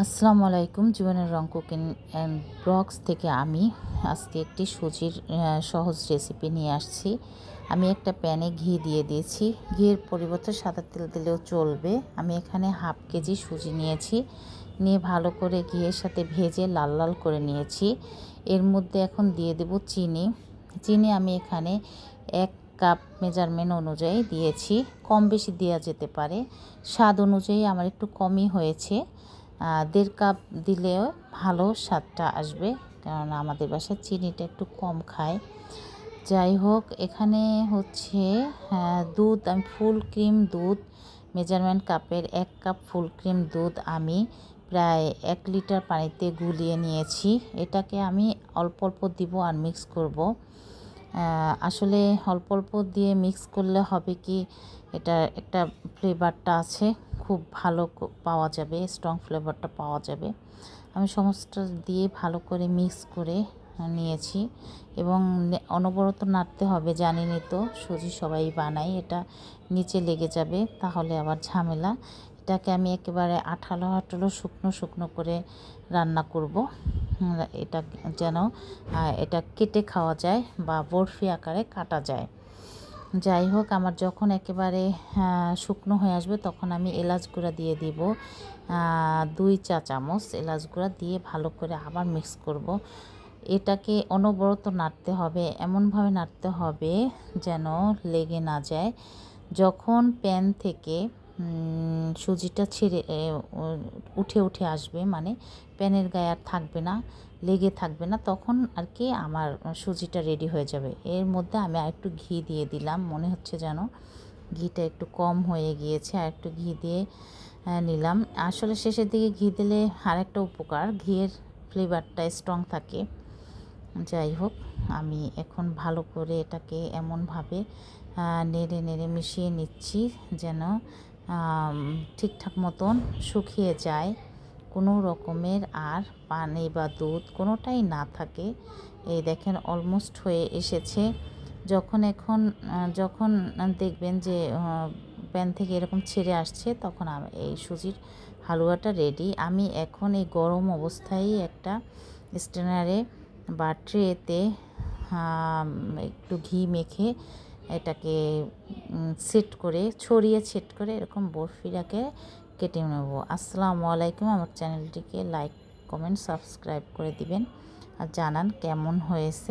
আসসালামু আলাইকুম। জীবনের রং কুকিং অ্যান্ড ব্লগস থেকে আমি আজকে একটি সুজির সহজ রেসিপি নিয়ে আসছি। আমি একটা প্যানে ঘি দিয়ে দিয়েছি। ঘিয়ের পরিবর্তে সাদা তেল দিলেও চলবে। আমি এখানে হাফ কেজি সুজি নিয়েছি, নিয়ে ভালো করে ঘিয়ের সাথে ভেজে লাল লাল করে নিয়েছি। এর মধ্যে এখন দিয়ে দেব চিনি। চিনি আমি এখানে 1 কাপ মেজারমেন্ট অনুযায়ী দিয়েছি। কম বেশি দেওয়া যেতে পারে, স্বাদ অনুযায়ী আমার একটু কমই হয়েছে। 1.5 কাপ দিলেও ভালো স্বাদটা আসবে, কারণ আমাদের বাসায় চিনিটা একটু কম খায়। যাই হোক, এখানে হচ্ছে দুধ, আমি ফুল ক্রিম দুধ, মেজারমেন্ট কাপের 1 কাপ ফুল ক্রিম দুধ আমি প্রায় 1 লিটার পানিতে গুলিয়ে নিয়েছি। এটাকে আমি অল্প অল্প দিব আর মিক্স করব। আসলে অল্প অল্প দিয়ে মিক্স করলে হবে কি, এটা একটা ফ্লেভারটা আছে, খুব ভালো পাওয়া যাবে, স্ট্রং ফ্লেভারটা পাওয়া যাবে। আমি সমস্ত দিয়ে ভালো করে মিক্স করে নিয়েছি এবং অনবরত নাড়তে হবে। জানেনই তো, সুজি সবাই বানাই, এটা নিচে লেগে যাবে, তাহলে আবার ঝামেলা। এটাকে আমি একেবারে আঠালো আঠালো শুকনো শুকনো করে রান্না করব, এটা যেন এটা কেটে খাওয়া যায় বা বরফি আকারে কাটা যায়। যাই হোক, আমার যখন একেবারে শুকনো হয়ে আসবে তখন আমি এলাচ গুঁড়া দিয়ে দিব 2 চা চামচ এলাচ গুঁড়া দিয়ে ভালো করে আবার মিক্স করব। এটাকে অনবরত নাড়তে হবে, এমনভাবে নাড়তে হবে যেন লেগে না যায়। যখন প্যান থেকে সুজিটা ছেড়ে উঠে উঠে আসবে, মানে প্যানের গায়ে আর থাকবে না, লেগে থাকবে না, তখন আর কি আমার সুজিটা রেডি হয়ে যাবে। এর মধ্যে আমি আর একটু ঘি দিয়ে দিলাম, মনে হচ্ছে যেন ঘিটা একটু কম হয়ে গিয়েছে, আর একটু ঘি দিয়ে নিলাম। আসলে শেষের দিকে ঘি দিলে আর একটা উপকার, ঘিয়ের ফ্লেভারটা স্ট্রং থাকে। যাই হোক, আমি এখন ভালো করে এটাকে এমনভাবে নেড়ে নেড়ে মিশিয়ে নিচ্ছি যেন ঠিকঠাক মতন শুকিয়ে যায়, কোনো রকমের আর পানি বা দুধ কোনোটাই না থাকে। এই দেখেন, অলমোস্ট হয়ে এসেছে। যখন দেখবেন যে প্যান থেকে এরকম ছেড়ে আসছে, তখন এই সুজির হালুয়াটা রেডি। আমি এখন এই গরম অবস্থায় একটা স্ট্রেনারে বা ট্রেতে একটু ঘি মেখে এটাকে সেট করে সেট করে এরকম বরফিটাকে কেটে নেব। আসসালামু আলাইকুম। আমার চ্যানেলটিকে লাইক, কমেন্ট, সাবস্ক্রাইব করে দিবেন আর জানান কেমন হয়েছে।